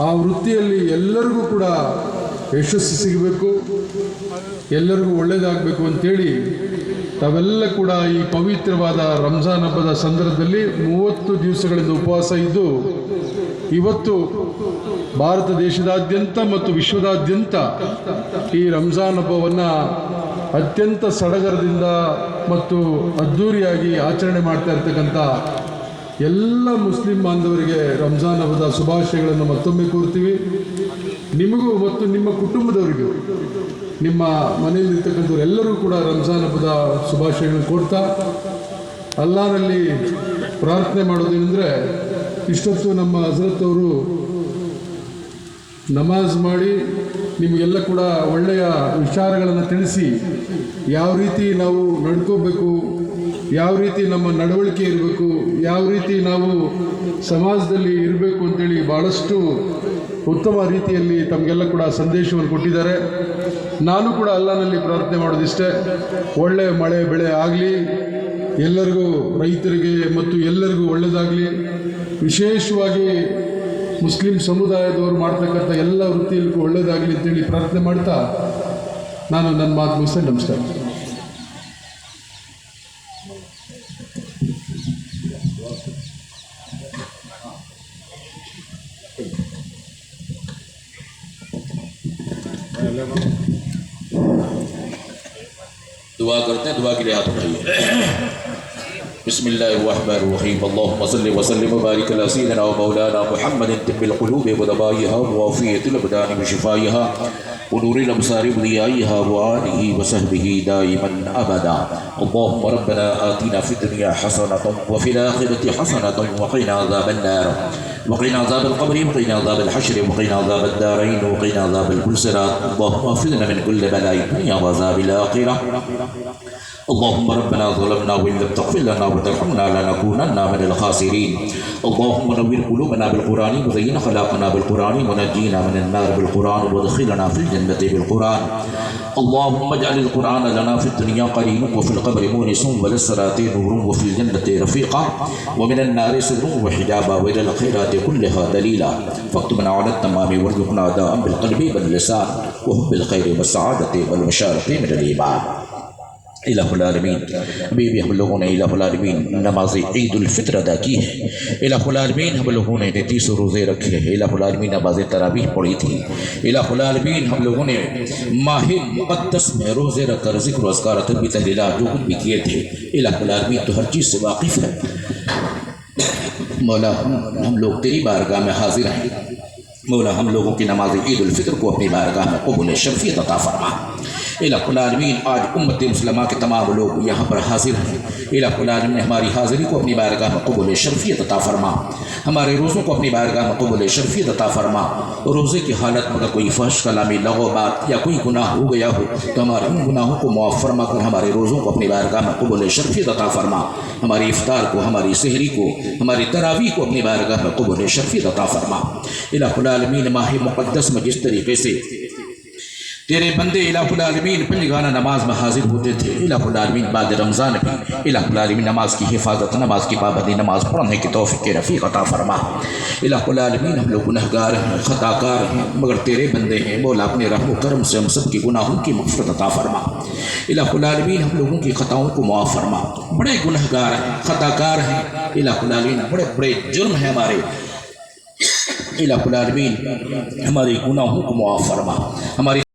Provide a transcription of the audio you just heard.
ಆ ವೃತ್ತಿಯಲ್ಲಿ ಎಲ್ಲರಿಗೂ ಕೂಡ ಯಶಸ್ಸು ಸಿಗಬೇಕು, ಎಲ್ಲರಿಗೂ ಒಳ್ಳೆಯದಾಗಬೇಕು ಅಂತೇಳಿ ತಾವೆಲ್ಲ ಕೂಡ ಈ ಪವಿತ್ರವಾದ ರಂಜಾನ್ ಹಬ್ಬದ ಸಂದರ್ಭದಲ್ಲಿ 30 ದಿವಸಗಳಿಂದ ಉಪವಾಸ ಇದ್ದು ಇವತ್ತು ಭಾರತ ದೇಶದಾದ್ಯಂತ ಮತ್ತು ವಿಶ್ವದಾದ್ಯಂತ ಈ ರಂಜಾನ್ ಹಬ್ಬವನ್ನು ಅತ್ಯಂತ ಸಡಗರದಿಂದ ಮತ್ತು ಅದ್ಧೂರಿಯಾಗಿ ಆಚರಣೆ ಮಾಡ್ತಾ ಇರ್ತಕ್ಕಂಥ ಎಲ್ಲ ಮುಸ್ಲಿಂ ಬಾಂಧವರಿಗೆ ರಂಜಾನ್ ಹಬ್ಬದ ಶುಭಾಶಯಗಳನ್ನು ಮತ್ತೊಮ್ಮೆ ಕೋರ್ತೀವಿ. ನಿಮಗೂ ಮತ್ತು ನಿಮ್ಮ ಕುಟುಂಬದವರಿಗೂ, ನಿಮ್ಮ ಮನೆಯಲ್ಲಿರ್ತಕ್ಕಂಥವರೆಲ್ಲರೂ ಕೂಡ ರಂಜಾನ್ ಹಬ್ಬದ ಶುಭಾಶಯಗಳನ್ನು ಕೋರ್ತಾ ಅಲ್ಲಾಹನಲ್ಲಿ ಪ್ರಾರ್ಥನೆ ಮಾಡೋದೇನೆಂದರೆ, ಇಷ್ಟೊತ್ತು ನಮ್ಮ ಹಜರತ್ ಅವರು ನಮಾಜ್ ಮಾಡಿ ನಿಮಗೆಲ್ಲ ಕೂಡ ಒಳ್ಳೆಯ ವಿಚಾರಗಳನ್ನು ತಿಳಿಸಿ ಯಾವ ರೀತಿ ನಾವು ನಡ್ಕೋಬೇಕು, ಯಾವ ರೀತಿ ನಮ್ಮ ನಡವಳಿಕೆ ಇರಬೇಕು, ಯಾವ ರೀತಿ ನಾವು ಸಮಾಜದಲ್ಲಿ ಇರಬೇಕು ಅಂತೇಳಿ ಭಾಳಷ್ಟು ಉತ್ತಮ ರೀತಿಯಲ್ಲಿ ತಮಗೆಲ್ಲ ಕೂಡ ಸಂದೇಶವನ್ನು ಕೊಟ್ಟಿದ್ದಾರೆ. ನಾನು ಕೂಡ ಅಲ್ಲಾಹನಲ್ಲಿ ಪ್ರಾರ್ಥನೆ ಮಾಡೋದಿಷ್ಟೇ, ಒಳ್ಳೆಯ ಮಳೆ ಬೆಳೆ ಆಗಲಿ, ಎಲ್ಲರಿಗೂ ರೈತರಿಗೆ ಮತ್ತು ಎಲ್ಲರಿಗೂ ಒಳ್ಳೆಯದಾಗಲಿ. ವಿಶೇಷವಾಗಿ ಮುಸ್ಲಿಂ ಸಮುದಾಯದವರು ಮಾಡ್ತಕ್ಕಂಥ ಎಲ್ಲ ವೃತ್ತಿಯಲ್ಲಿಗೂ ಒಳ್ಳೆಯದಾಗಲಿ ಅಂತೇಳಿ ಪ್ರಾರ್ಥನೆ ಮಾಡ್ತಾ ನಾನು ನನ್ನ ಮಾತು ಮುಗಿಸ್ತೇನೆ. ನಮಸ್ಕಾರ. दुआ करते हैं, दुआ के लिए हाथ उठाइए। बिस्मिल्लाहिर्रहमानिर्रहीम। अल्लाहुम्मा सल्लि व सल्लिम व बारिक अला सय्यिदिना व मौलाना मुहम्मदिन तिब्बिल क़ुलूबि व दवाइहा व आफ़ियतिल अबदानि व शिफ़ाइहा व नूरिल अब्सारि व दियाइहा व आलिहि व सहबिहि दाइमन अबदा। अल्लाहुम्मा रब्बना आतिना फ़िद दुनिया हसनतन व फ़िल आख़िरति हसनतन व क़िना अज़ाबन नार व क़िना अज़ाबल क़ब्रि व क़िना अज़ाबल हश्र व क़िना अज़ाबद दारैन व क़िना अज़ाबल सिरात। अल्लाहुम्मा अफ़िज़ना मिन कुल्लि बलाइ दुनिया व अज़ाबिल आख़िरह। अल्लाहुम्मा रब्बना ज़लमना व इन लम तग़फ़िर लना व तरहमना लनकूनन्ना मिनल ख़ासिरीन। अल्लाहुम्मा नव्विर क़ुलूबना बिल क़ुरान व ज़य्यिन अख़लाक़ना बिल क़ुरान व नज्जिना मिनन नार बिल क़ुरान व अदख़िलना फ़िल जन्नति बिल क़ुरान। अल्लाहुम्मा इजअलिल क़ुरान लना फ़िद दुनिया क़रीनन व फ़िल क़ब्रि मूनिसन व लिस्सराति नूरन व फ़िल जन्नति रफ़ीक़ा व मिनन नारि सिद्रन व हिजाबा व इलल ख़ैराति कुल्लिहा दलीला। फ़क्तुबना अला तमामी वरज़ुक़ना अदाअन बिल क़ल्बि वल लिसान व हुब्बिल ख़ैरि व सआदति वल बशारति मिनल ईमान। इलाहुल आलमीन, अभी भी हम लोगों ने इलाहुल आलमीन नमाज ईदुल फित्र अदा की है। इलाहुल आलमीन हम लोगों ने 33 रोज़े रखे हैं। इलाहुल आलमीन नमाज तरावीह पढ़ी थी। इलाहुल आलमीन हम लोगों ने माह मुक़द्दस में रोज़े रखकर ज़िक्र व अज़कार तस्बीह तहलील जो कुछ भी किए थे। इलाहुल आलमीन तो हर चीज़ से वाकिफ़ है। मौला हम लोग तेरी बारगाह में हाजिर हैं। मौला हम लोगों की नमाज ईदुल फित्र को अपनी बारगाह में क़बूल शरफ़ियत अता फरमा। इलाहुल आलमीन आज उम्मत मुस्लिमा के तमाम लोग यहाँ पर हाजिर हैं। इलाहुल आलमीन ने हमारी हाज़िरी को अपनी बारगाह में क़बूल शरफ़ियत अता फरमा। हमारे रोज़ों को अपनी बारगाह में क़बूल शरफ़ियत अता फरमा। रोज़े की हालत में अगर कोई फहश कलामी लगो बात या कोई गुनाह हो गया हो तो हमारे उन गुनाहों को मुआफ़ फरमा कर हमारे रोज़ों को अपनी बारगाह में क़बूल शरफ़ियत अता फरमा। हमारी इफ्तार को, हमारी सहरी को, हमारी तरावीह को अपनी बारगाह में क़बूल शरफ़ियत अता फरमा। इलाहुल आलमीन माह मुक़द्दस में जिस तरीके से तेरे बंदे इलाहुल आलमीन पंजगाना नमाज में हाजिर होते थे, इलाहुल आलमीन बाद रमज़ान भी इलाहुल आलमीन नमाज की हिफाजत, नमाज की पाबंदी, नमाज पढ़ने की तौफ़ीक़ रफ़ीक़ अता फरमा। इलाहुल आलमीन हम लोग गुनहगार हैं, ख़ताकार हैं, मगर तेरे बंदे हैं। मौला अपने रहम करम से हम सब की गुनाहों की मग़फ़िरत अता फरमा। इलाहुल आलमीन हम लोगों की ख़ताओं को मुआफ़ फरमा। बड़े गुनहगार हैं, ख़ताकार हैं। इलाहुल आलमीन बड़े बड़े जुर्म हैं हमारे। इलाहुल आलमीन हमारे गुनाहों को मुआफ़ फरमा। हमारी